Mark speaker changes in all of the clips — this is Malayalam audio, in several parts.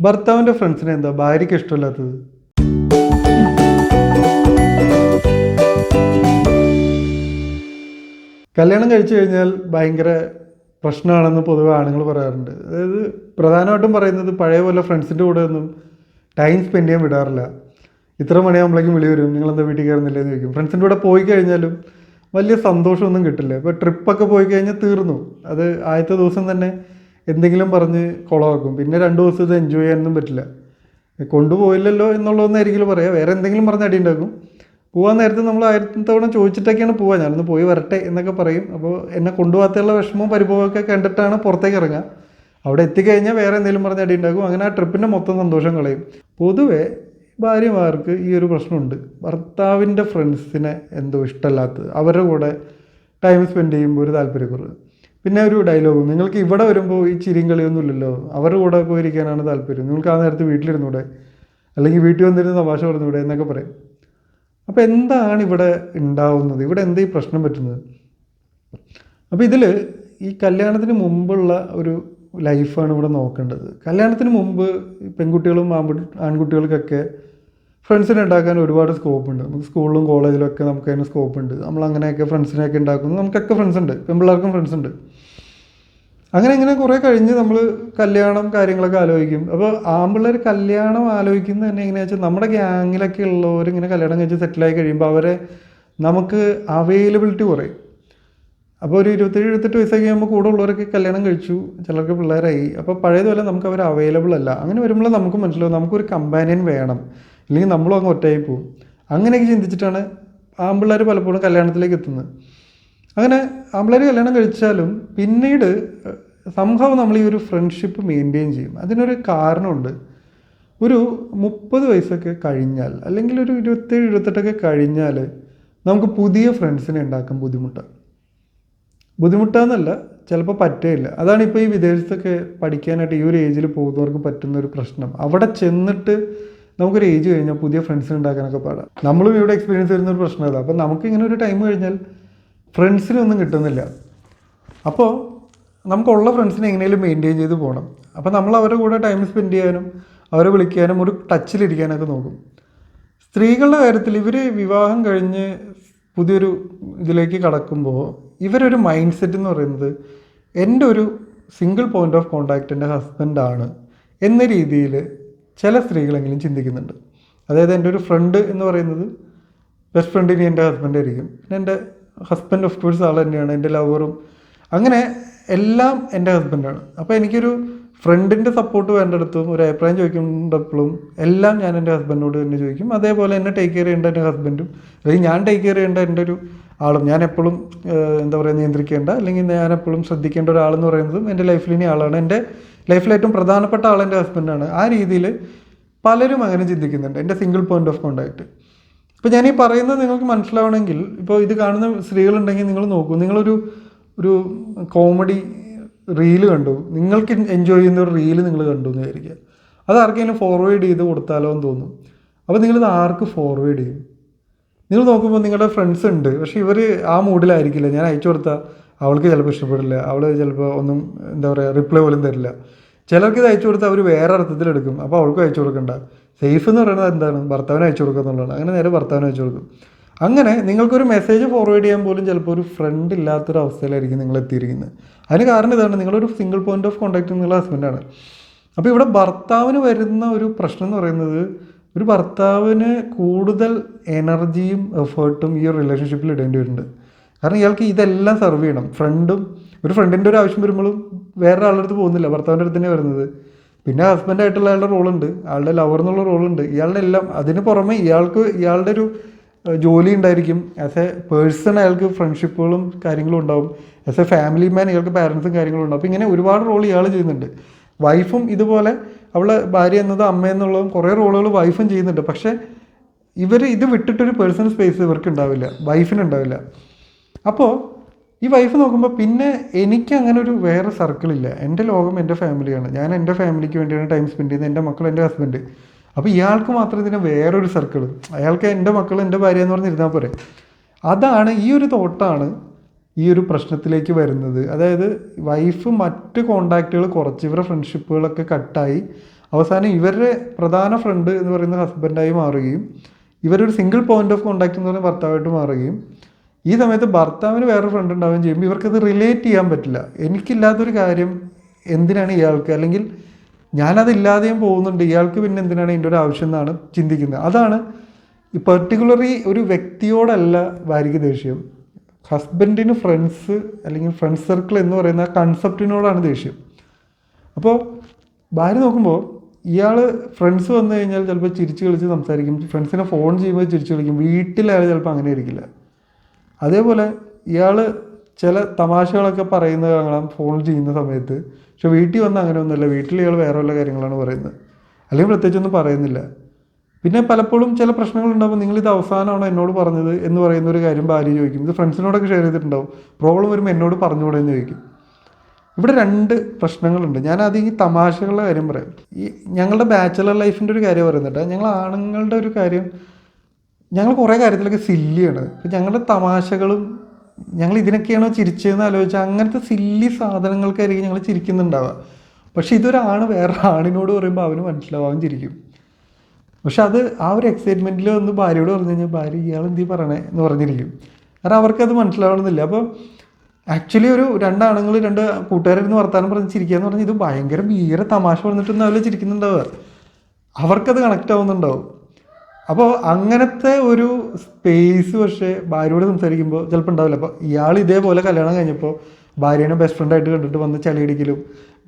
Speaker 1: ഭർത്താവിൻ്റെ ഫ്രണ്ട്സിനെ എന്താ ഭാര്യയ്ക്ക് ഇഷ്ടമില്ലാത്തത്? കല്യാണം കഴിച്ചു കഴിഞ്ഞാൽ ഭയങ്കര പ്രശ്നമാണെന്ന് പൊതുവെ ആണുങ്ങൾ പറയാറുണ്ട്. അതായത് പ്രധാനമായിട്ടും പറയുന്നത് പഴയ പോലെ ഫ്രണ്ട്സിൻ്റെ കൂടെ ഒന്നും ടൈം സ്പെൻഡ് ചെയ്യാൻ വിടാറില്ല. ഇത്ര മണിയാകുമ്പോഴേക്കും വിളി വരും, നിങ്ങളെന്താ വീട്ടിൽ കയറുന്നില്ലേ എന്ന് ചോദിക്കും. ഫ്രണ്ട്സിൻ്റെ കൂടെ പോയി കഴിഞ്ഞാലും വലിയ സന്തോഷമൊന്നും കിട്ടില്ല. ഇപ്പോൾ ട്രിപ്പൊക്കെ പോയി കഴിഞ്ഞാൽ തീർന്നു. അത് ആദ്യത്തെ ദിവസം തന്നെ എന്തെങ്കിലും പറഞ്ഞ് കുളമാക്കും. പിന്നെ 2 ദിവസം ഇത് എൻജോയ് ചെയ്യാനൊന്നും പറ്റില്ല. കൊണ്ടുപോയില്ലല്ലോ എന്നുള്ളതൊന്നായിരിക്കും പറയുക, വേറെ എന്തെങ്കിലും പറഞ്ഞ് അടി ഉണ്ടാക്കും. പോകാൻ നേരത്തെ നമ്മൾ 1000 തവണ ചോദിച്ചിട്ടൊക്കെയാണ് പോവുക, ഞാനൊന്ന് പോയി വരട്ടെ എന്നൊക്കെ പറയും. അപ്പോൾ എന്നെ കൊണ്ടുപോകാത്തുള്ള വിഷമവും പരിഭവമൊക്കെ കണ്ടിട്ടാണ് പുറത്തേക്ക് ഇറങ്ങുക. അവിടെ എത്തിക്കഴിഞ്ഞാൽ വേറെ എന്തെങ്കിലും പറഞ്ഞ് അടി ഉണ്ടാക്കും. അങ്ങനെ ആ ട്രിപ്പിൻ്റെ മൊത്തം സന്തോഷം കളയും. പൊതുവേ ഭാര്യമാർക്ക് ഈ ഒരു പ്രശ്നമുണ്ട്, ഭർത്താവിൻ്റെ ഫ്രണ്ട്സിനെ എന്തോ ഇഷ്ടമല്ലാത്തത്, അവരുടെ കൂടെ ടൈം സ്പെൻഡ് ചെയ്യുമ്പോൾ ഒരു താല്പര്യക്കുറവ്. പിന്നെ ഒരു ഡയലോഗും, നിങ്ങൾക്ക് ഇവിടെ വരുമ്പോൾ ഈ ചിരിയും കളിയൊന്നും ഇല്ലല്ലോ, അവരുടെ കൂടെ പോയിരിക്കാനാണ് താല്പര്യം, നിങ്ങൾക്ക് ആ നേരത്ത് വീട്ടിലിരുന്നൂടെ, അല്ലെങ്കിൽ വീട്ടിൽ വന്നിരുന്ന് തമാശ പറഞ്ഞൂടെ എന്നൊക്കെ പറയും. അപ്പോൾ എന്താണ് ഇവിടെ ഉണ്ടാവുന്നത്, ഇവിടെ എന്താ ഈ പ്രശ്നം പറ്റുന്നത്? അപ്പോൾ ഇതിൽ ഈ കല്യാണത്തിന് മുമ്പുള്ള ഒരു ലൈഫാണ് ഇവിടെ നോക്കേണ്ടത്. കല്യാണത്തിന് മുമ്പ് പെൺകുട്ടികളും ആൺകുട്ടികൾക്കൊക്കെ ഫ്രണ്ട്സിനെ ഉണ്ടാക്കാൻ ഒരുപാട് സ്കോപ്പുണ്ട്. നമുക്ക് സ്കൂളിലും കോളേജിലൊക്കെ നമുക്ക് അതിന് സ്കോപ്പുണ്ട്. നമ്മൾ അങ്ങനെയൊക്കെ ഫ്രണ്ട്സിനെയൊക്കെ ഉണ്ടാക്കുന്നു. നമുക്കൊക്കെ ഫ്രണ്ട്സ് ഉണ്ട്, പെൺപിള്ളേർക്കും ഫ്രണ്ട്സ് ഉണ്ട്. അങ്ങനെ കുറേ കഴിഞ്ഞ് നമ്മൾ കല്യാണം കാര്യങ്ങളൊക്കെ ആലോചിക്കും. അപ്പോൾ ആൺപിള്ളേർ കല്യാണം ആലോചിക്കുന്നത് തന്നെ എങ്ങനെയാണെന്ന് വെച്ചാൽ, നമ്മുടെ ഗ്യാങ്ങിലൊക്കെ ഉള്ളവരിങ്ങനെ കല്യാണം കഴിച്ച് സെറ്റിലായി കഴിയുമ്പോൾ അവരെ നമുക്ക് അവൈലബിലിറ്റി കുറയും. അപ്പോൾ ഒരു 27-28 വയസ്സൊക്കെ ആകുമ്പോൾ കൂടെ ഉള്ളവരൊക്കെ കല്യാണം കഴിച്ചു, ചിലർക്ക് പിള്ളേരായി. അപ്പോൾ പഴയതുപോലെ നമുക്ക് അവർ അവൈലബിൾ അല്ല. അങ്ങനെ വരുമ്പോൾ നമുക്ക് മനസ്സിലാവും നമുക്കൊരു കമ്പാനിയൻ വേണം, ഇല്ലെങ്കിൽ നമ്മളും അങ്ങ് ഒറ്റയായി പോകും. അങ്ങനെയൊക്കെ ചിന്തിച്ചിട്ടാണ് ആൺപിള്ളേർ പലപ്പോഴും കല്യാണത്തിലേക്ക് എത്തുന്നത്. അങ്ങനെ ആൺപിള്ളേർ കല്യാണം കഴിച്ചാലും പിന്നീട് സംഭവം നമ്മൾ ഈ ഒരു ഫ്രണ്ട്ഷിപ്പ് മെയിൻറ്റെയിൻ ചെയ്യും. അതിനൊരു കാരണമുണ്ട്. ഒരു 30 വയസ്സൊക്കെ കഴിഞ്ഞാൽ, അല്ലെങ്കിൽ ഒരു 27-28 കഴിഞ്ഞാൽ നമുക്ക് പുതിയ ഫ്രണ്ട്സിനെ ഉണ്ടാക്കാൻ ബുദ്ധിമുട്ടാന്നല്ല, ചിലപ്പോൾ പറ്റുകയില്ല. അതാണ് ഇപ്പോൾ ഈ വിദേശത്തൊക്കെ പഠിക്കാനായിട്ട് ഈ ഒരു ഏജിൽ പോകുന്നവർക്ക് പറ്റുന്നൊരു പ്രശ്നം. അവിടെ ചെന്നിട്ട് നമുക്കൊരു ഏജ് കഴിഞ്ഞാൽ പുതിയ ഫ്രണ്ട്സിനെ ഉണ്ടാക്കാനൊക്കെ പാടാം. നമ്മളും ഇവിടെ എക്സ്പീരിയൻസ് വരുന്നൊരു പ്രശ്നമല്ല. അപ്പോൾ നമുക്കിങ്ങനെ ഒരു ടൈം കഴിഞ്ഞാൽ ഫ്രണ്ട്സിനൊന്നും കിട്ടുന്നില്ല. അപ്പോൾ നമുക്കുള്ള ഫ്രണ്ട്സിനെ എങ്ങനെയും മെയിൻറ്റെയിൻ ചെയ്ത് പോകണം. അപ്പോൾ നമ്മൾ അവരുടെ കൂടെ ടൈം സ്പെൻഡ് ചെയ്യാനും അവരെ വിളിക്കാനും ഒരു ടച്ചിലിരിക്കാനൊക്കെ നോക്കും. സ്ത്രീകളുടെ കാര്യത്തിൽ ഇവർ വിവാഹം കഴിഞ്ഞ് പുതിയൊരു ഇതിലേക്ക് കടക്കുമ്പോൾ ഇവരൊരു മൈൻഡ് സെറ്റ് എന്ന് പറയുന്നത്, എൻ്റെ ഒരു സിംഗിൾ പോയിൻ്റ് ഓഫ് കോണ്ടാക്റ്റ് എൻ്റെ ഹസ്ബൻഡാണ് എന്ന രീതിയിൽ ചില സ്ത്രീകളെങ്കിലും ചിന്തിക്കുന്നുണ്ട്. അതായത് എൻ്റെ ഒരു ഫ്രണ്ട് എന്ന് പറയുന്നത് ബെസ്റ്റ് ഫ്രണ്ട് ഇനി എൻ്റെ ഹസ്ബൻഡായിരിക്കും. പിന്നെ എൻ്റെ ഹസ്ബൻഡ് ഓഫ് കോഴ്സ് ആൾ തന്നെയാണ്, എൻ്റെ ലവറും, അങ്ങനെ എല്ലാം എൻ്റെ ഹസ്ബൻഡാണ്. അപ്പോൾ എനിക്കൊരു ഫ്രണ്ടിൻ്റെ സപ്പോർട്ട് വേണ്ടിടത്തും ഒരു അഭിപ്രായം ചോദിക്കുമ്പോഴപ്പോഴും എല്ലാം ഞാൻ എൻ്റെ ഹസ്ബൻഡിനോട് തന്നെ ചോദിക്കും. അതേപോലെ എന്നെ ടേക്ക് കെയർ ചെയ്യേണ്ട എൻ്റെ ഹസ്ബൻഡും, അല്ലെങ്കിൽ ഞാൻ ടേക്ക് കെയർ ചെയ്യേണ്ട എൻ്റെ ഒരു ആളും, ഞാൻ എപ്പോഴും എന്താ പറയുക നിയന്ത്രിക്കേണ്ട അല്ലെങ്കിൽ ഞാൻ എപ്പോഴും ശ്രദ്ധിക്കേണ്ട ഒരാളെന്ന് പറയുന്നതും എൻ്റെ ലൈഫിൽ ഇനി ആളാണ്. എൻ്റെ ലൈഫിൽ ഏറ്റവും പ്രധാനപ്പെട്ട ആൾ എൻ്റെ ഹസ്ബൻഡാണ്. ആ രീതിയിൽ പലരും അങ്ങനെ ചിന്തിക്കുന്നുണ്ട്, എൻ്റെ സിംഗിൾ പോയിൻ്റ് ഓഫ് കോണ്ടാക്റ്റ്. ഇപ്പോൾ ഞാൻ ഈ പറയുന്നത് നിങ്ങൾക്ക് മനസ്സിലാവണമെങ്കിൽ, ഇപ്പോൾ ഇത് കാണുന്ന സ്ത്രീകളുണ്ടെങ്കിൽ നിങ്ങൾ നോക്കൂ, നിങ്ങളൊരു കോമഡി റീല് കണ്ടു, നിങ്ങൾക്ക് എൻജോയ് ചെയ്യുന്ന ഒരു റീല് നിങ്ങൾ കണ്ടു എന്ന് വിചാരിക്കുക. അത് ആർക്കെങ്കിലും ഫോർവേഡ് ചെയ്ത് കൊടുത്താലോ എന്ന് തോന്നും. അപ്പോൾ നിങ്ങളിത് ആർക്ക് ഫോർവേഡ് ചെയ്യും? നിങ്ങൾ നോക്കുമ്പോൾ നിങ്ങളുടെ ഫ്രണ്ട്സ് ഉണ്ട്, പക്ഷേ ഇവർ ആ മൂഡിലായിരിക്കില്ല. ഞാൻ അയച്ചു കൊടുത്താൽ അവൾക്ക് ചിലപ്പോൾ ഇഷ്ടപ്പെടില്ല, അവൾ ചിലപ്പോൾ ഒന്നും എന്താ പറയുക റിപ്ലൈ പോലും തരില്ല. ചിലർക്ക് ഇത് അയച്ചു കൊടുത്താൽ അവർ വേറെ അർത്ഥത്തിലെടുക്കും, അപ്പോൾ അവൾക്കും അയച്ചു കൊടുക്കണ്ട. സേഫ് എന്ന് പറയുന്നത് എന്താണ്, ഭർത്താവിന് അയച്ചു കൊടുക്കുക എന്നുള്ളതാണ്. അങ്ങനെ നേരെ ഭർത്താവിന് അയച്ചു കൊടുക്കും. അങ്ങനെ നിങ്ങൾക്കൊരു മെസ്സേജ് ഫോർവേഡ് ചെയ്യാൻ പോലും ചിലപ്പോൾ ഒരു ഫ്രണ്ട് ഇല്ലാത്തൊരു അവസ്ഥയിലായിരിക്കും നിങ്ങൾ എത്തിയിരിക്കുന്നത്. അതിന് കാരണം ഇതാണ്, നിങ്ങളൊരു സിംഗിൾ പോയിൻ്റ് ഓഫ് കോണ്ടാക്റ്റ് നിങ്ങളുടെ ഹസ്ബൻഡാണ്. അപ്പോൾ ഇവിടെ ഭർത്താവിന് വരുന്ന ഒരു പ്രശ്നം എന്ന് പറയുന്നത്, ഒരു ഭർത്താവിന് കൂടുതൽ എനർജിയും എഫേർട്ടും ഈ ഒരു റിലേഷൻഷിപ്പിൽ ഇടേണ്ടി വരുന്നുണ്ട്. കാരണം ഇയാൾക്ക് ഇതെല്ലാം സെർവ് ചെയ്യണം. ഒരു ഫ്രണ്ടിൻ്റെ ഒരു ആവശ്യം വരുമ്പോഴും വേറെ ആളുടെ അടുത്ത് പോകുന്നില്ല, ഭർത്താവിൻ്റെ അടുത്ത് തന്നെ വരുന്നത്. പിന്നെ ഹസ്ബൻഡായിട്ടുള്ള അയാളുടെ റോളുണ്ട്, ആളുടെ ലവർ എന്നുള്ള റോളുണ്ട്, ഇയാളുടെ എല്ലാം. അതിന് പുറമെ ഇയാളുടെ ഒരു ജോലി ഉണ്ടായിരിക്കും. ആസ് എ പേഴ്സൺ അയാൾക്ക് ഫ്രണ്ട്ഷിപ്പുകളും കാര്യങ്ങളും ഉണ്ടാവും. ആസ് എ ഫാമിലി മാൻ ഇയാൾക്ക് പാരൻസും കാര്യങ്ങളും ഉണ്ടാവും. അപ്പോൾ ഇങ്ങനെ ഒരുപാട് റോൾ ഇയാൾ ചെയ്യുന്നുണ്ട്. വൈഫും ഇതുപോലെ, അവളെ ഭാര്യ എന്നത് അമ്മ എന്നുള്ളതും കുറേ റോളുകൾ വൈഫും ചെയ്യുന്നുണ്ട്. പക്ഷേ ഇത് വിട്ടിട്ടൊരു പേഴ്സണൽ സ്പേസ് ഇവർക്ക് ഉണ്ടാവില്ല, വൈഫിനുണ്ടാവില്ല. അപ്പോൾ ഈ വൈഫ് നോക്കുമ്പോൾ പിന്നെ എനിക്ക് അങ്ങനെ ഒരു വേറെ സർക്കിളില്ല. എൻ്റെ ലോകം എൻ്റെ ഫാമിലിയാണ്, ഞാൻ എൻ്റെ ഫാമിലിക്ക് വേണ്ടിയാണ് ടൈം സ്പെൻഡ് ചെയ്യുന്നത്, എൻ്റെ മക്കൾ, എൻ്റെ ഹസ്ബൻഡ്. അപ്പോൾ ഇയാൾക്ക് മാത്രം ഇതിനെ വേറൊരു സർക്കിൾ, അയാൾക്ക് എൻ്റെ മക്കൾ, എൻ്റെ ഭാര്യ എന്ന് പറഞ്ഞിരുന്നാൽ പോരെ. അതാണ് ഈ ഒരു തോട്ടാണ് ഈ ഒരു പ്രശ്നത്തിലേക്ക് വരുന്നത്. അതായത് വൈഫ് മറ്റ് കോണ്ടാക്റ്റുകൾ കുറച്ച്, ഇവരുടെ ഫ്രണ്ട്ഷിപ്പുകളൊക്കെ കട്ടായി അവസാനം ഇവരുടെ പ്രധാന ഫ്രണ്ട് എന്ന് പറയുന്ന ഹസ്ബൻഡായി മാറുകയും ഇവരൊരു സിംഗിൾ പോയിന്റ് ഓഫ് കോൺടാക്ട് എന്ന് പറയുന്ന ഭർത്താവായിട്ട് മാറുകയും ഈ സമയത്ത് ഭർത്താവിന് വേറൊരു ഫ്രണ്ട് ഉണ്ടാവുകയും ചെയ്യുമ്പോൾ ഇവർക്കത് റിലേറ്റ് ചെയ്യാൻ പറ്റില്ല. എനിക്കില്ലാത്തൊരു കാര്യം എന്തിനാണ് ഇയാൾക്ക്, അല്ലെങ്കിൽ ഞാനതില്ലാതെയും പോകുന്നുണ്ട്, ഇയാൾക്ക് പിന്നെ എന്തിനാണ് ഇതിൻ്റെ ഒരു ആവശ്യം എന്നാണ് ചിന്തിക്കുന്നത്. അതാണ് ഈ പെർട്ടിക്കുലറി ഒരു വ്യക്തിയോടല്ല ഭാര്യയ്ക്ക് ദേഷ്യം, ഹസ്ബൻഡിന് ഫ്രണ്ട്സ് അല്ലെങ്കിൽ ഫ്രണ്ട് സർക്കിൾ എന്ന് പറയുന്ന കൺസെപ്റ്റിനോടാണ് ദേഷ്യം. അപ്പോൾ ഭാര്യ നോക്കുമ്പോൾ ഇയാൾ ഫ്രണ്ട്സ് വന്നു കഴിഞ്ഞാൽ ചിലപ്പോൾ ചിരിച്ച് കളിച്ച് സംസാരിക്കും, ഫ്രണ്ട്സിനെ ഫോൺ ചെയ്യുമ്പോൾ ചിരിച്ച് കളിക്കും, വീട്ടിലായാലും ചിലപ്പോൾ അങ്ങനെ ഇരിക്കില്ല. അതേപോലെ ഇയാൾ ചില തമാശകളൊക്കെ പറയുന്നത് കാണാം ഫോൺ ചെയ്യുന്ന സമയത്ത്, പക്ഷെ വീട്ടിൽ വന്ന് അങ്ങനെ ഒന്നുമില്ല, വീട്ടിൽ ഇയാൾ വേറെ വല്ല കാര്യങ്ങളാണ് പറയുന്നത്, അല്ലെങ്കിൽ പ്രത്യേകിച്ചൊന്നും പറയുന്നില്ല. പിന്നെ പലപ്പോഴും ചില പ്രശ്നങ്ങളുണ്ടാകുമ്പോൾ നിങ്ങളിത് അവസാനമാണോ എന്നോട് പറഞ്ഞത് എന്ന് പറയുന്ന ഒരു കാര്യം ഭാര്യ ചോദിക്കും. ഇത് ഫ്രണ്ട്സിനോടൊക്കെ ഷെയർ ചെയ്തിട്ടുണ്ടാവും, പ്രോബ്ലം വരുമ്പോൾ എന്നോട് പറഞ്ഞുകൂടെ എന്ന് ചോദിക്കും. ഇവിടെ രണ്ട് പ്രശ്നങ്ങളുണ്ട്. ഞാനത് ഈ തമാശകളുടെ കാര്യം പറയാം. ഈ ഞങ്ങളുടെ ബാച്ചലർ ലൈഫിൻ്റെ ഒരു കാര്യം പറയുന്നുണ്ട്. ഞങ്ങൾ ആണുങ്ങളുടെ ഒരു കാര്യം, ഞങ്ങൾ കുറേ കാര്യത്തിലൊക്കെ സില്ലിയാണ്. ഇപ്പം ഞങ്ങളുടെ തമാശകളും ഞങ്ങൾ ഇതിനൊക്കെയാണോ ചിരിച്ചതെന്ന് ആലോചിച്ചാൽ അങ്ങനത്തെ സില്ലി സാധനങ്ങൾക്കായിരിക്കും ഞങ്ങൾ ചിരിക്കുന്നുണ്ടാവുക. പക്ഷെ ഇതൊരാണ് വേറെ ആണിനോട് പറയുമ്പോൾ അവന് മനസ്സിലാവാൻ ചിരിക്കും. പക്ഷെ അത് ആ ഒരു എക്സൈറ്റ്മെൻറ്റിൽ വന്ന് ഭാര്യയോട് പറഞ്ഞു കഴിഞ്ഞാൽ ഭാര്യ ഇയാൾ എന്തീ പറയണേ എന്ന് പറഞ്ഞിരിക്കും. കാരണം അവർക്കത് മനസ്സിലാവണമെന്നില്ല. അപ്പോൾ ആക്ച്വലി ഒരു രണ്ടാണുങ്ങൾ രണ്ട് കൂട്ടുകാരിരുന്ന് വർത്താനം പറഞ്ഞ് ചിരിക്കുക എന്ന് പറഞ്ഞാൽ ഇത് ഭയങ്കര ഭീകര തമാശ പറഞ്ഞിട്ടൊന്നും അവർ ചിരിക്കുന്നുണ്ടാവുക, അവർക്കത് കണക്റ്റ് ആവുന്നുണ്ടാവും. അപ്പോൾ അങ്ങനത്തെ ഒരു സ്പേസ് പക്ഷേ ഭാര്യയോട് സംസാരിക്കുമ്പോൾ ചിലപ്പോൾ ഉണ്ടാവില്ല. അപ്പോൾ ഇയാൾ ഇതേപോലെ കല്യാണം കഴിഞ്ഞപ്പോൾ ഭാര്യനെ ബെസ്റ്റ് ഫ്രണ്ടായിട്ട് കണ്ടിട്ട് വന്ന് ചളിയടിക്കലും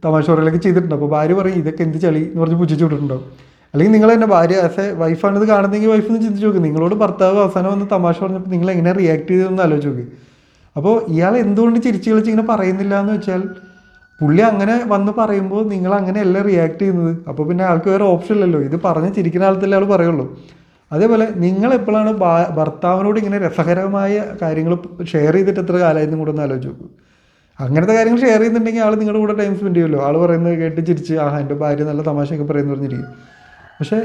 Speaker 1: തമാശ പറയലൊക്കെ ചെയ്തിട്ടുണ്ട്. അപ്പോൾ ഭാര്യ പറയും ഇതൊക്കെ എന്ത് ചളി എന്ന് പറഞ്ഞ് പുച്ഛിച്ച് വിട്ടിട്ടുണ്ടാവും. അല്ലെങ്കിൽ നിങ്ങൾ തന്നെ ഭാര്യ ആസ് എ വൈഫാണ് ഇത് കാണുന്നതെങ്കിൽ വൈഫ് എന്ന് ചിന്തിച്ച് നോക്ക്, നിങ്ങളോട് ഭർത്താവ് അവസാനം വന്ന് തമാശ പറഞ്ഞപ്പോൾ നിങ്ങൾ എങ്ങനെ റിയാക്ട് ചെയ്തതെന്ന് ആലോചിച്ച് നോക്ക്. അപ്പോൾ ഇയാൾ എന്തുകൊണ്ട് ചിരിച്ച് കളിച്ച് ഇങ്ങനെ പറയുന്നില്ല എന്ന് വെച്ചാൽ പുള്ളി അങ്ങനെ വന്ന് പറയുമ്പോൾ നിങ്ങൾ അങ്ങനെയല്ല റിയാക്ട് ചെയ്യുന്നത്. അപ്പോൾ പിന്നെ ആൾക്ക് വേറെ ഓപ്ഷൻ ഇല്ലല്ലോ, ഇത് പറഞ്ഞ് ചിരിക്കുന്ന ആളത്തല്ലേ ആൾ പറയുള്ളൂ. അതേപോലെ നിങ്ങൾ എപ്പോഴാണ് ഭർത്താവിനോട് ഇങ്ങനെ രസകരമായ കാര്യങ്ങൾ ഷെയർ ചെയ്തിട്ട് എത്ര കാലമായിരുന്നു കൂടെ ഒന്ന് ആലോചിച്ച് നോക്കും. അങ്ങനത്തെ കാര്യങ്ങൾ ഷെയർ ചെയ്യുന്നുണ്ടെങ്കിൽ ആൾ നിങ്ങളുടെ കൂടെ ടൈം സ്പെൻഡ് ചെയ്യുമല്ലോ. ആൾ പറയുന്നത് കേട്ട് ചിരിച്ച് എൻ്റെ ഭാര്യ നല്ല തമാശയൊക്കെ പറയുന്നു പറഞ്ഞിരിക്കും. പക്ഷേ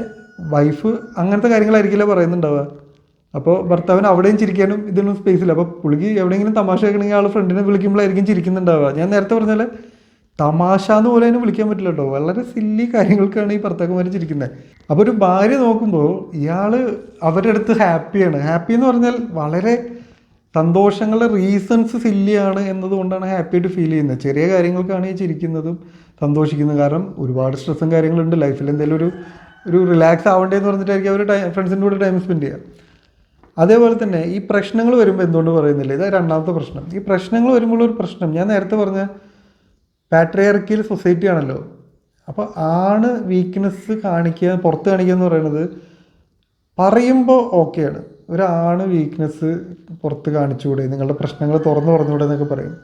Speaker 1: വൈഫ് അങ്ങനത്തെ കാര്യങ്ങളായിരിക്കില്ല പറയുന്നുണ്ടാവുക. അപ്പോൾ ഭർത്താവിന് അവിടെയും ചിരിക്കാനും ഇതിനും സ്പേസില്ല. അപ്പോൾ പുള്ളിക്ക് എവിടെയെങ്കിലും തമാശ കേൾക്കണമെങ്കിൽ ആൾ ഫ്രണ്ടിനെ വിളിക്കുമ്പോഴായിരിക്കും ചിരിക്കുന്നുണ്ടാവുക. ഞാൻ നേരത്തെ പറഞ്ഞാൽ തമാശ എന്ന് പോലെ അതിനെ വിളിക്കാൻ പറ്റില്ല കേട്ടോ, വളരെ സില്ലി കാര്യങ്ങൾക്കാണ് ഈ ഭർത്താക്കന്മാർ ചിരിക്കുന്നത്. അപ്പോൾ ഒരു ഭാര്യ നോക്കുമ്പോൾ ഇയാൾ അവരുടെ അടുത്ത് ഹാപ്പിയാണ്. ഹാപ്പി എന്ന് പറഞ്ഞാൽ വളരെ സന്തോഷങ്ങളുടെ റീസൺസ് സില്ലിയാണ് എന്നതുകൊണ്ടാണ് ഹാപ്പി ആയിട്ട് ഫീൽ ചെയ്യുന്നത്. ചെറിയ കാര്യങ്ങൾക്കാണ് ഈ ചിരിക്കുന്നതും സന്തോഷിക്കുന്നത്. കാരണം ഒരുപാട് സ്ട്രെസ്സും കാര്യങ്ങളുണ്ട് ലൈഫിൽ, എന്തെങ്കിലും ഒരു റിലാക്സ് ആവേണ്ടതെന്ന് പറഞ്ഞിട്ടായിരിക്കും അവർ ഫ്രണ്ട്സിൻ്റെ കൂടെ ടൈം സ്പെൻഡ് ചെയ്യുക. അതേപോലെ തന്നെ ഈ പ്രശ്നങ്ങൾ വരുമ്പോൾ എന്തുകൊണ്ട് പറയുന്നില്ല, ഇത് രണ്ടാമത്തെ പ്രശ്നം. ഈ പ്രശ്നങ്ങൾ വരുമ്പോൾ ഒരു പ്രശ്നം ഞാൻ നേരത്തെ പറഞ്ഞ പാട്രിയാർക്കിയൽ സൊസൈറ്റി ആണല്ലോ. അപ്പോൾ ആണ് വീക്ക്നെസ് കാണിക്കുക, പുറത്ത് കാണിക്കുക എന്ന് പറയുന്നത് പറയുമ്പോൾ ഓക്കെയാണ്. ഒരാണ് വീക്ക്നെസ് പുറത്ത് കാണിച്ചുകൂടെ, നിങ്ങളുടെ പ്രശ്നങ്ങൾ തുറന്നു പറഞ്ഞുകൂടെ എന്നൊക്കെ പറയും.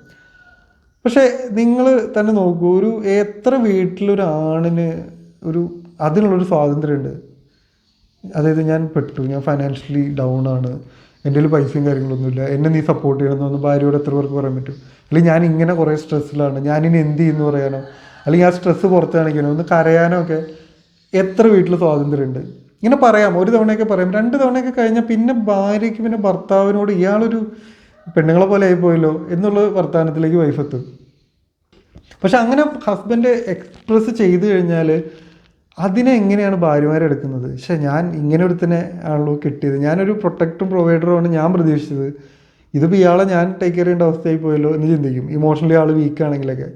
Speaker 1: പക്ഷേ നിങ്ങൾ തന്നെ നോക്കൂ, ഒരു എത്ര വീട്ടിലൊരാണിന് അതിനുള്ളൊരു സ്വാതന്ത്ര്യമുണ്ട്. അതായത് ഞാൻ പെട്ടു, ഞാൻ ഫൈനാൻഷ്യലി ഡൗൺ ആണ്, എൻ്റെ കയ്യിൽ പൈസയും കാര്യങ്ങളൊന്നുമില്ല, എന്നെ നീ സപ്പോർട്ട് ചെയ്യണമെന്ന് ഭാര്യയോട് എത്ര പേർക്ക് പറയാൻ പറ്റും? അല്ലെങ്കിൽ ഞാൻ ഇങ്ങനെ കുറേ സ്ട്രെസ്സിലാണ്, ഞാനിനി എന്ത് ചെയ്യുമെന്ന് പറയാനോ, അല്ലെങ്കിൽ ആ സ്ട്രെസ്സ് പുറത്ത് കാണിക്കാനോ, ഒന്ന് കരയാനോ ഒക്കെ എത്ര വീട്ടിൽ സ്വാതന്ത്ര്യമുണ്ട്? ഇങ്ങനെ പറയാം, ഒരു തവണയൊക്കെ പറയാം, 2 തവണയൊക്കെ കഴിഞ്ഞാൽ പിന്നെ ഭാര്യയ്ക്ക് പിന്നെ ഭർത്താവിനോട് ഇയാളൊരു പെണ്ണുങ്ങളെ പോലെ ആയിപ്പോയല്ലോ എന്നുള്ള വർത്തമാനത്തിലേക്ക് വൈഫ് എത്തും. പക്ഷെ അങ്ങനെ ഹസ്ബൻഡ് എക്സ്പ്രസ് ചെയ്ത് കഴിഞ്ഞാൽ അതിനെ എങ്ങനെയാണ് ഭാര്യമാരെടുക്കുന്നത്? പക്ഷേ ഞാൻ ഇങ്ങനെ ഒരുത്തനെ ആണല്ലോ കിട്ടിയത്, ഞാനൊരു പ്രൊട്ടക്റ്റും പ്രൊവൈഡറുമാണ് ഞാൻ പ്രതീക്ഷിച്ചത്, ഇതിപ്പോൾ ഇയാളെ ഞാൻ ടേക്ക് കെയർ ചെയ്യേണ്ട അവസ്ഥയായി പോയല്ലോ എന്ന് ചിന്തിക്കും. ഇമോഷണലി ആൾ വീക്കാണെങ്കിലൊക്കെ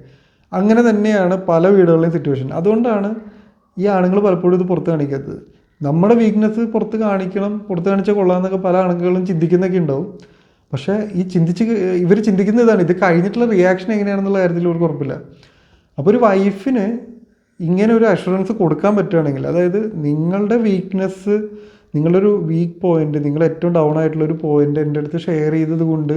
Speaker 1: അങ്ങനെ തന്നെയാണ് പല വീടുകളിലെയും സിറ്റുവേഷൻ. അതുകൊണ്ടാണ് ഈ ആണുങ്ങൾ പലപ്പോഴും ഇത് പുറത്ത് കാണിക്കാത്തത്. നമ്മുടെ വീക്ക്നെസ് പുറത്ത് കാണിക്കണം, പുറത്ത് കാണിച്ചാൽ കൊള്ളാമെന്നൊക്കെ പല ആണുങ്ങളും ചിന്തിക്കുന്നൊക്കെ ഉണ്ടാവും. പക്ഷേ ഇവർ ചിന്തിക്കുന്ന ഇതാണ്, ഇത് കഴിഞ്ഞിട്ടുള്ള റിയാക്ഷൻ എങ്ങനെയാണെന്നുള്ള കാര്യത്തിൽ ഒരു ഉറപ്പില്ല. അപ്പോൾ ഒരു വൈഫിന് ഇങ്ങനെ ഒരു അഷുറൻസ് കൊടുക്കാൻ പറ്റുകയാണെങ്കിൽ, അതായത് നിങ്ങളുടെ വീക്ക്നെസ്, നിങ്ങളൊരു വീക്ക് പോയിന്റ്, നിങ്ങൾ ഏറ്റവും ഡൗൺ ആയിട്ടുള്ളൊരു പോയിന്റ് എൻ്റെ അടുത്ത് ഷെയർ ചെയ്തത് കൊണ്ട്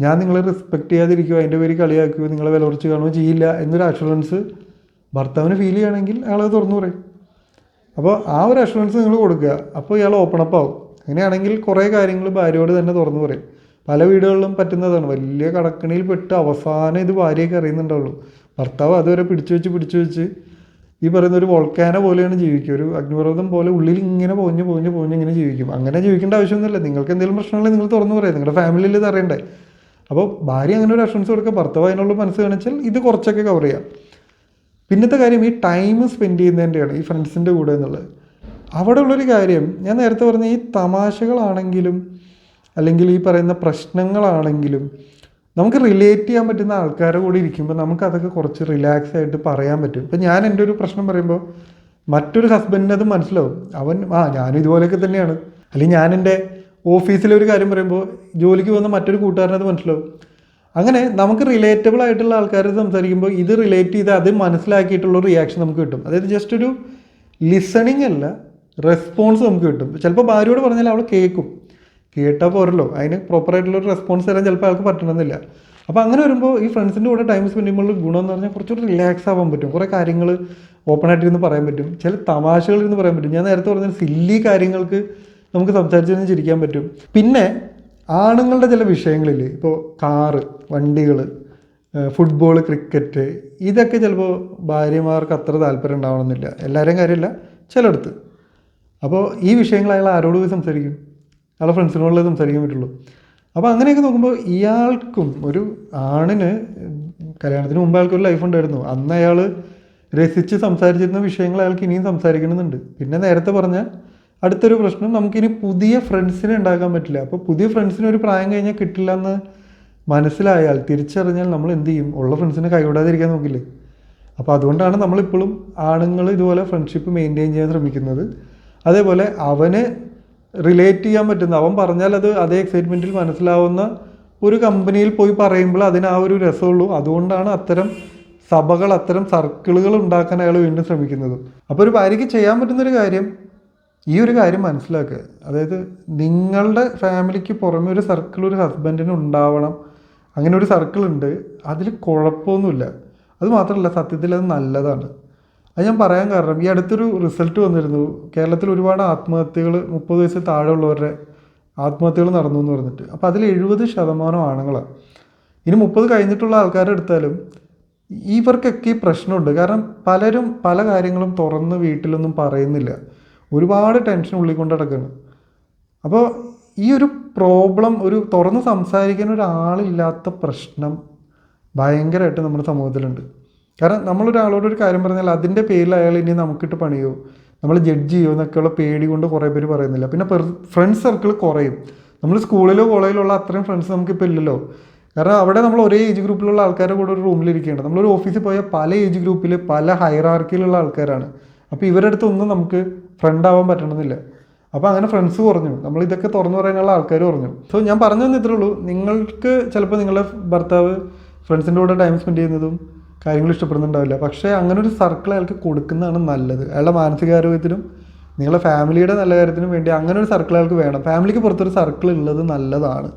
Speaker 1: ഞാൻ നിങ്ങളെ റെസ്പെക്റ്റ് ചെയ്യാതിരിക്കുകയോ അതിൻ്റെ പേര് കളിയാക്കുകയോ നിങ്ങളെ വില കുറച്ച് കാണുകയോ ചെയ്യില്ല എന്നൊരു അഷുറൻസ് ഭർത്താവിന് ഫീൽ ചെയ്യുകയാണെങ്കിൽ അയാളത് തുറന്നു പറയും. അപ്പോൾ ആ ഒരു അഷുറൻസ് നിങ്ങൾ കൊടുക്കുക, അപ്പോൾ ഇയാൾ ഓപ്പൺ അപ്പ് ആവും. അങ്ങനെയാണെങ്കിൽ കുറേ കാര്യങ്ങൾ ഭാര്യയോട് തന്നെ തുറന്നു പറയും. പല വീടുകളിലും പറ്റുന്നതാണ്, വലിയ കടക്കണിയിൽ പെട്ട് അവസാനം ഇത് ഭാര്യയൊക്കെ അറിയുന്നുണ്ടാവുള്ളൂ. ഭർത്താവ് അതുവരെ പിടിച്ചു വെച്ച് ഈ പറയുന്ന ഒരു വോൾക്കാനോ പോലെയാണ് ജീവിക്കുക, ഒരു അഗ്നിപർവ്വതം പോലെ ഉള്ളിൽ ഇങ്ങനെ പോഞ്ഞ് ഇങ്ങനെ ജീവിക്കും. അങ്ങനെ ജീവിക്കേണ്ട ആവശ്യമൊന്നുമില്ല. നിങ്ങൾക്ക് എന്തെങ്കിലും പ്രശ്നമുണ്ടെങ്കിൽ നിങ്ങൾ തുറന്നു പറയാം, നിങ്ങളുടെ ഫാമിലിയിൽ ഇത് അറിയണ്ടേ. അപ്പോൾ ഭാര്യ അങ്ങനെ ഒരു അഷുറൻസ് കൊടുക്കുക, ഭർത്താവ് അതിനുള്ള മനസ്സ് കാണിച്ചാൽ ഇത് കുറച്ചൊക്കെ കവർ ചെയ്യാം. പിന്നത്തെ കാര്യം ഈ ടൈം സ്പെൻഡ് ചെയ്യുന്നതിൻ്റെയാണ്, ഈ ഫ്രണ്ട്സിൻ്റെ കൂടെ എന്നുള്ളത്. അവിടെ ഉള്ളൊരു കാര്യം ഞാൻ നേരത്തെ പറഞ്ഞ ഈ തമാശകളാണെങ്കിലും അല്ലെങ്കിൽ ഈ പറയുന്ന പ്രശ്നങ്ങളാണെങ്കിലും നമുക്ക് റിലേറ്റ് ചെയ്യാൻ പറ്റുന്ന ആൾക്കാരുടെ കൂടെ ഇരിക്കുമ്പോൾ നമുക്കതൊക്കെ കുറച്ച് റിലാക്സ് ആയിട്ട് പറയാൻ പറ്റും. ഇപ്പം ഞാൻ എൻ്റെ ഒരു പ്രശ്നം പറയുമ്പോൾ മറ്റൊരു ഹസ്ബൻഡിന് അത് മനസ്സിലാവും. അവൻ ഞാനും ഇതുപോലെയൊക്കെ തന്നെയാണ്. അല്ലെങ്കിൽ ഞാൻ എൻ്റെ ഓഫീസിലെ ഒരു കാര്യം പറയുമ്പോൾ ജോലിക്ക് പോകുന്ന മറ്റൊരു കൂട്ടുകാരനത് മനസ്സിലാവും. അങ്ങനെ നമുക്ക് റിലേറ്റബിൾ ആയിട്ടുള്ള ആൾക്കാർ സംസാരിക്കുമ്പോൾ ഇത് റിലേറ്റ് ചെയ്ത് അത് മനസ്സിലാക്കിയിട്ടുള്ള റിയാക്ഷൻ നമുക്ക് കിട്ടും. അതായത് ജസ്റ്റ് ഒരു ലിസണിങ് അല്ല, റെസ്പോൺസ് നമുക്ക് കിട്ടും. ചിലപ്പോൾ ഭാര്യയോട് പറഞ്ഞാൽ അവൾ കേട്ടാൽ പോരല്ലോ, അതിന് പ്രോപ്പറായിട്ടുള്ളൊരു റെസ്പോൺസ് തരാൻ ചിലപ്പോൾ ആൾക്ക് പറ്റണമെന്നില്ല. അപ്പോൾ അങ്ങനെ വരുമ്പോൾ ഈ ഫ്രണ്ട്സിൻ്റെ കൂടെ ടൈം സ്പെൻഡ് ചെയ്യുമ്പോൾ ഗുണം എന്ന് പറഞ്ഞാൽ കുറച്ചുകൂടി റിലാക്സ് ആവാൻ പറ്റും. കുറേ കാര്യങ്ങൾ ഓപ്പണായിട്ട് ഇരുന്ന് പറയാൻ പറ്റും, ചില തമാശകൾ ഇരുന്ന് പറയാൻ പറ്റും. ഞാൻ നേരത്തെ പറഞ്ഞ സില്ലി കാര്യങ്ങൾക്ക് നമുക്ക് സംസാരിച്ചിരുന്ന് ചിരിക്കാൻ പറ്റും. പിന്നെ ആണുങ്ങളുടെ ചില വിഷയങ്ങളിൽ ഇപ്പോൾ കാറ്, വണ്ടികൾ, ഫുട്ബോൾ, ക്രിക്കറ്റ്, ഇതൊക്കെ ചിലപ്പോൾ ഭാര്യമാർക്ക് അത്ര താല്പര്യം ഉണ്ടാവണമെന്നില്ല. എല്ലാവരെയും കാര്യമില്ല, ചിലയിടത്ത്. അപ്പോൾ ഈ വിഷയങ്ങൾ അയാൾ ആരോട് പോയി സംസാരിക്കും? അയാളെ ഫ്രണ്ട്സിനോടുള്ളേ സംസാരിക്കാൻ പറ്റുള്ളൂ. അപ്പോൾ അങ്ങനെയൊക്കെ നോക്കുമ്പോൾ ഇയാൾക്കും ഒരു ആണിന് കല്യാണത്തിന് മുമ്പ് അയാൾക്കൊരു ലൈഫ് ഉണ്ടായിരുന്നു. അന്ന് അയാൾ രസിച്ച് സംസാരിച്ചിരുന്ന വിഷയങ്ങൾ അയാൾക്ക് ഇനിയും സംസാരിക്കണമെന്നുണ്ട്. പിന്നെ നേരത്തെ പറഞ്ഞ അടുത്തൊരു പ്രശ്നം, നമുക്കിനി പുതിയ ഫ്രണ്ട്സിനെ ഉണ്ടാക്കാൻ പറ്റില്ല. അപ്പോൾ പുതിയ ഫ്രണ്ട്സിന് ഒരു പ്രായം കഴിഞ്ഞാൽ കിട്ടില്ല എന്ന് മനസ്സിലായാൽ, തിരിച്ചറിഞ്ഞാൽ നമ്മൾ എന്ത് ചെയ്യും? ഉള്ള ഫ്രണ്ട്സിനെ കൈവിടാതിരിക്കാൻ നോക്കില്ലേ? അപ്പോൾ അതുകൊണ്ടാണ് നമ്മളിപ്പോഴും ആണുങ്ങൾ ഇതുപോലെ ഫ്രണ്ട്ഷിപ്പ് മെയിൻറ്റെയിൻ ചെയ്യാൻ ശ്രമിക്കുന്നത്. അതേപോലെ അവന് റിലേറ്റ് ചെയ്യാൻ പറ്റുന്ന, അവൻ പറഞ്ഞാൽ അത് അതേ എക്സൈറ്റ്മെൻറ്റിൽ മനസ്സിലാവുന്ന ഒരു കമ്പനിയിൽ പോയി പറയുമ്പോൾ അതിന് ആ ഒരു രസമുള്ളൂ. അതുകൊണ്ടാണ് അത്തരം സഭകൾ, അത്തരം സർക്കിളുകൾ ഉണ്ടാക്കാൻ അയാൾ വീണ്ടും ശ്രമിക്കുന്നത്. അപ്പോൾ ഒരു ഭാര്യയ്ക്ക് ചെയ്യാൻ പറ്റുന്നൊരു കാര്യം, ഈ ഒരു കാര്യം മനസ്സിലാക്കുക. അതായത് നിങ്ങളുടെ ഫാമിലിക്ക് പുറമെ ഒരു സർക്കിൾ ഒരു ഹസ്ബൻഡിന് ഉണ്ടാവണം. അങ്ങനെ ഒരു സർക്കിൾ ഉണ്ട്, അതിൽ കുഴപ്പമൊന്നുമില്ല. അത് മാത്രമല്ല, സത്യത്തിൽ അത് നല്ലതാണ്. അത് ഞാൻ പറയാൻ കാരണം, ഈ അടുത്തൊരു റിസൾട്ട് വന്നിരുന്നു. കേരളത്തിൽ ഒരുപാട് ആത്മഹത്യകൾ, 30 വയസ്സിൽ താഴെയുള്ളവരുടെ ആത്മഹത്യകൾ നടന്നു എന്ന് പറഞ്ഞിട്ട്. അപ്പോൾ അതിൽ 70% ആണുങ്ങളാണ്. ഇനി 30 കഴിഞ്ഞിട്ടുള്ള ആൾക്കാരെ എടുത്താലും ഇവർക്കൊക്കെ ഈ പ്രശ്നമുണ്ട്. കാരണം പലരും പല കാര്യങ്ങളും തുറന്ന് വീട്ടിലൊന്നും പറയുന്നില്ല. ഒരുപാട് ടെൻഷൻ ഉള്ളിക്കൊണ്ട് നടക്കുകയാണ്. അപ്പോൾ ഈ ഒരു പ്രോബ്ലം, ഒരു തുറന്ന് സംസാരിക്കാൻ ഒരാളില്ലാത്ത പ്രശ്നം ഭയങ്കരമായിട്ട് നമ്മുടെ സമൂഹത്തിലുണ്ട്. കാരണം നമ്മളൊരാളോട് ഒരു കാര്യം പറഞ്ഞാൽ അതിൻ്റെ പേരിൽ അയാൾ ഇനി നമുക്കിട്ട് പണിയോ, നമ്മൾ ജഡ്ജ് ചെയ്യുമോ എന്നൊക്കെയുള്ള പേടി കൊണ്ട് കുറേ പേര് പറയുന്നില്ല. പിന്നെ ഫ്രണ്ട്സ് സർക്കിൾ കുറയും. നമ്മൾ സ്കൂളിലോ കോളേജിലോ ഉള്ള അത്രയും ഫ്രണ്ട്സ് നമുക്കിപ്പോൾ ഇല്ലല്ലോ. കാരണം അവിടെ നമ്മൾ ഒരേ ഏജ് ഗ്രൂപ്പിലുള്ള ആൾക്കാരുടെ കൂടെ ഒരു റൂമിലിരിക്കേണ്ട. നമ്മളൊരു ഓഫീസിൽ പോയാൽ പല ഏജ് ഗ്രൂപ്പിൽ പല ഹൈറാർക്കിയിലുള്ള ആൾക്കാരാണ്. അപ്പോൾ ഇവരുടെ അടുത്തൊന്നും നമുക്ക് ഫ്രണ്ട് ആവാൻ പറ്റണമെന്നില്ല. അപ്പോൾ അങ്ങനെ ഫ്രണ്ട്സ് കുറഞ്ഞു, നമ്മൾ ഇതൊക്കെ തുറന്നു പറയാനുള്ള ആൾക്കാർ കുറഞ്ഞു. സോ ഞാൻ പറഞ്ഞു തന്നേ ഇത്രേ ഉള്ളൂ. നിങ്ങൾക്ക് ചിലപ്പോൾ നിങ്ങളുടെ ഭർത്താവ് ഫ്രണ്ട്സിൻ്റെ കൂടെ ടൈം സ്പെൻഡ് ചെയ്യുന്നതും കാര്യങ്ങൾ ഇഷ്ടപ്പെടുന്നുണ്ടാവില്ല. പക്ഷേ അങ്ങനെ ഒരു സർക്കിൾ അയാൾക്ക് കൊടുക്കുന്നതാണ് നല്ലത്. അയാളുടെ മാനസികാരോഗ്യത്തിനും നിങ്ങളുടെ ഫാമിലിയുടെ നല്ല കാര്യത്തിനും വേണ്ടി അങ്ങനെ ഒരു സർക്കിൾ അയാൾക്ക് വേണം. ഫാമിലിക്ക് പുറത്തൊരു സർക്കിൾ ഉള്ളത് നല്ലതാണ്.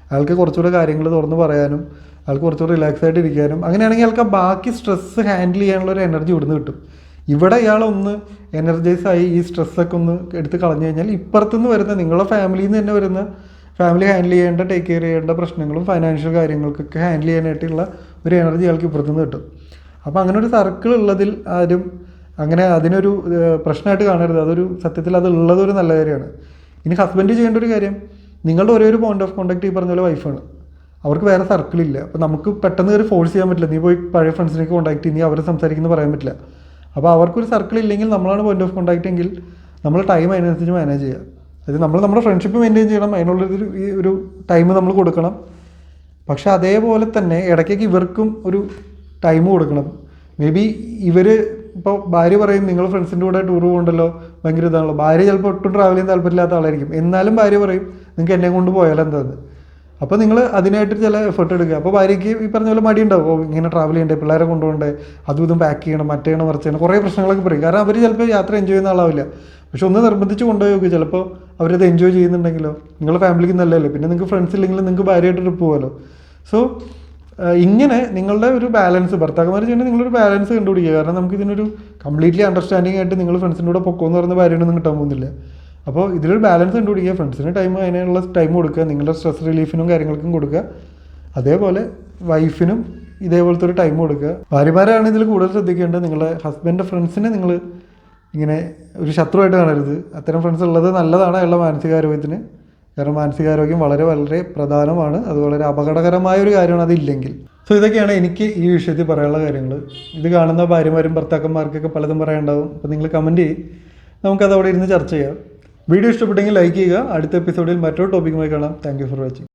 Speaker 1: അയാൾക്ക് കുറച്ചുകൂടെ കാര്യങ്ങൾ തുറന്ന് പറയാനും അയാൾക്ക് കുറച്ചുകൂടെ റിലാക്സ് ആയിട്ട് ഇരിക്കാനും. അങ്ങനെയാണെങ്കിൽ അയാൾക്ക് ബാക്കി സ്ട്രെസ്സ് ഹാൻഡിൽ ചെയ്യാനുള്ള ഒരു എനർജി ഇവിടുന്ന് കിട്ടും. ഇവിടെ ഇയാളൊന്ന് എനർജൈസ് ആയി ഈ സ്ട്രെസ്സൊക്കെ ഒന്ന് എടുത്ത് കളഞ്ഞു കഴിഞ്ഞാൽ ഇപ്പുറത്തുനിന്ന് വരുന്ന, നിങ്ങളുടെ ഫാമിലിയിൽ നിന്ന് തന്നെ വരുന്ന, ഫാമിലി ഹാൻഡിൽ ചെയ്യേണ്ട, ടേക്ക് കെയർ ചെയ്യേണ്ട പ്രശ്നങ്ങളും ഫൈനാൻഷ്യൽ കാര്യങ്ങൾക്കൊക്കെ ഹാൻഡിൽ ചെയ്യാനായിട്ടുള്ള ഒരു എനർജി ആൾക്ക് ഇപ്പുറത്തുനിന്ന് കിട്ടും. അപ്പോൾ അങ്ങനെ ഒരു സർക്കിൾ ഉള്ളതിൽ ആരും അങ്ങനെ അതിനൊരു പ്രശ്നമായിട്ട് കാണരുത്. അതൊരു സത്യത്തിൽ അത് ഉള്ളതൊരു നല്ല കാര്യമാണ്. ഇനി ഹസ്ബൻഡ് ചെയ്യേണ്ട ഒരു കാര്യം, നിങ്ങളുടെ ഒരേ ഒരു പോയിന്റ് ഓഫ് കോൺടാക്ട് ഈ പറഞ്ഞ പോലെ വൈഫാണ്. അവർക്ക് വേറെ സർക്കിളില്ല. അപ്പോൾ നമുക്ക് പെട്ടെന്ന് ഒരു ഫോഴ്സ് ചെയ്യാൻ പറ്റില്ല. നീ പോയി പഴയ ഫ്രണ്ട്സിനൊക്കെ കോൺടാക്ട് ചെയ്ത് നീ അവരെ സംസാരിക്കുന്നത് പറയാൻ പറ്റില്ല. അപ്പോൾ അവർക്കൊരു സർക്കിൾ ഇല്ലെങ്കിൽ നമ്മളാണ് പോയിന്റ് ഓഫ് കോൺടാക്ട് എങ്കിൽ നമ്മൾ ടൈം അതിനനുസരിച്ച് മാനേജ് ചെയ്യുക. അതായത് നമ്മൾ നമ്മുടെ ഫ്രണ്ട്ഷിപ്പ് മെയിൻറ്റെയിൻ ചെയ്യണം, അതിനുള്ളൊരു ടൈം നമ്മൾ കൊടുക്കണം. പക്ഷെ അതേപോലെ തന്നെ ഇടയ്ക്കൊക്കെ ഇവർക്കും ഒരു ടൈം കൊടുക്കണം. മേ ബി ഇവർ ഇപ്പോൾ ഭാര്യ പറയും നിങ്ങൾ ഫ്രണ്ട്സിൻ്റെ കൂടെ ടൂർ പോകണ്ടല്ലോ, ഭയങ്കര ഇതാണല്ലോ. ഭാര്യ ചിലപ്പോൾ ഒട്ടും ട്രാവൽ ചെയ്യാൻ താല്പര്യമില്ലാത്ത ആളായിരിക്കും. എന്നാലും ഭാര്യ പറയും നിങ്ങൾക്ക് എന്നെ കൊണ്ട് പോയാലും എന്താന്ന്. അപ്പോൾ നിങ്ങൾ അതിനായിട്ട് ചില എഫേർട്ട് എടുക്കുക. അപ്പോൾ ഭാര്യയ്ക്ക് ഈ പറഞ്ഞ പോലെ മടി ഉണ്ടാവും. ഇങ്ങനെ ട്രാവൽ ചെയ്യണ്ടേ, പിള്ളേരെ കൊണ്ടുപോകണ്ടേ, അതും ഇതും പാക്ക് ചെയ്യണം, മറ്റേ ചെയ്യണം, മറിച്ച് ചെയ്യണം, കുറേ പ്രശ്നങ്ങളൊക്കെ പറയും. കാരണം അവർ ചിലപ്പോൾ യാത്ര എൻജോയ് ചെയ്യുന്ന ആളാവില്ല. പക്ഷെ ഒന്ന് നിർബന്ധിച്ച് കൊണ്ടുപോയി നോക്കുക, ചിലപ്പോൾ അവരത് എൻജോയ് ചെയ്യുന്നുണ്ടെങ്കിലോ. നിങ്ങളുടെ ഫാമിലിക്ക് നല്ലതല്ലേ. പിന്നെ നിങ്ങൾക്ക് ഫ്രണ്ട്സ് ഇല്ലെങ്കിലും നിങ്ങൾക്ക് ഭാര്യയായിട്ട് ട്രിപ്പ് പോകാമല്ലോ. സോ ഇങ്ങനെ നിങ്ങളുടെ ഒരു ബാലൻസ്, ഭർത്താക്കന്മാർ ചെയ്യണമെങ്കിൽ നിങ്ങളൊരു ബാലൻസ് കണ്ടുപിടിക്കുക. കാരണം നമുക്ക് ഇതിനൊരു കംപ്ലീറ്റ്ലി അണ്ടർസ്റ്റാൻഡിങ് ആയിട്ട് നിങ്ങൾ ഫ്രണ്ട്സിൻ്റെ കൂടെ പൊക്കോന്ന് പറഞ്ഞ ഭാര്യയൊന്നും കിട്ടാൻ പോകുന്നില്ല. അപ്പോൾ ഇതിലൊരു ബാലൻസ് കണ്ടുപിടിക്കുക. ഫ്രണ്ട്സിന് ടൈം, അതിനുള്ള ടൈം കൊടുക്കുക, നിങ്ങളുടെ സ്ട്രെസ് റിലീഫിനും കാര്യങ്ങൾക്കും കൊടുക്കുക. അതേപോലെ വൈഫിനും ഇതേപോലത്തെ ഒരു ടൈം കൊടുക്കുക. ഭാര്യമാരാണ് ഇതിൽ കൂടുതൽ ശ്രദ്ധിക്കേണ്ടത്. നിങ്ങളുടെ ഹസ്ബൻഡിൻ്റെ ഫ്രണ്ട്സിനെ നിങ്ങൾ ഇങ്ങനെ ഒരു ശത്രുവായിട്ട് കാണരുത്. അത്തരം ഫ്രണ്ട്സ് ഉള്ളത് നല്ലതാണ് അയാളുടെ മാനസികാരോഗ്യത്തിന്. കാരണം മാനസികാരോഗ്യം വളരെ വളരെ പ്രധാനമാണ്. അത് വളരെ അപകടകരമായ ഒരു കാര്യമാണ് അതില്ലെങ്കിൽ. സോ ഇതൊക്കെയാണ് എനിക്ക് ഈ വിഷയത്തിൽ പറയാനുള്ള കാര്യങ്ങൾ. ഇത് കാണുന്ന ഭാര്യമാരും ഭർത്താക്കന്മാർക്കൊക്കെ പലതും പറയാനുണ്ടാവും. അപ്പോൾ നിങ്ങൾ കമൻറ്റ് ചെയ്യും, നമുക്കത് അവിടെ ഇരുന്ന് ചർച്ച ചെയ്യാം. വീഡിയോ ഇഷ്ടപ്പെട്ടെങ്കിൽ ലൈക്ക് ചെയ്യുക. അടുത്ത എപ്പിസോഡിൽ മറ്റൊരു ടോപ്പിക്കുമായി കാണാം. Thank you for watching.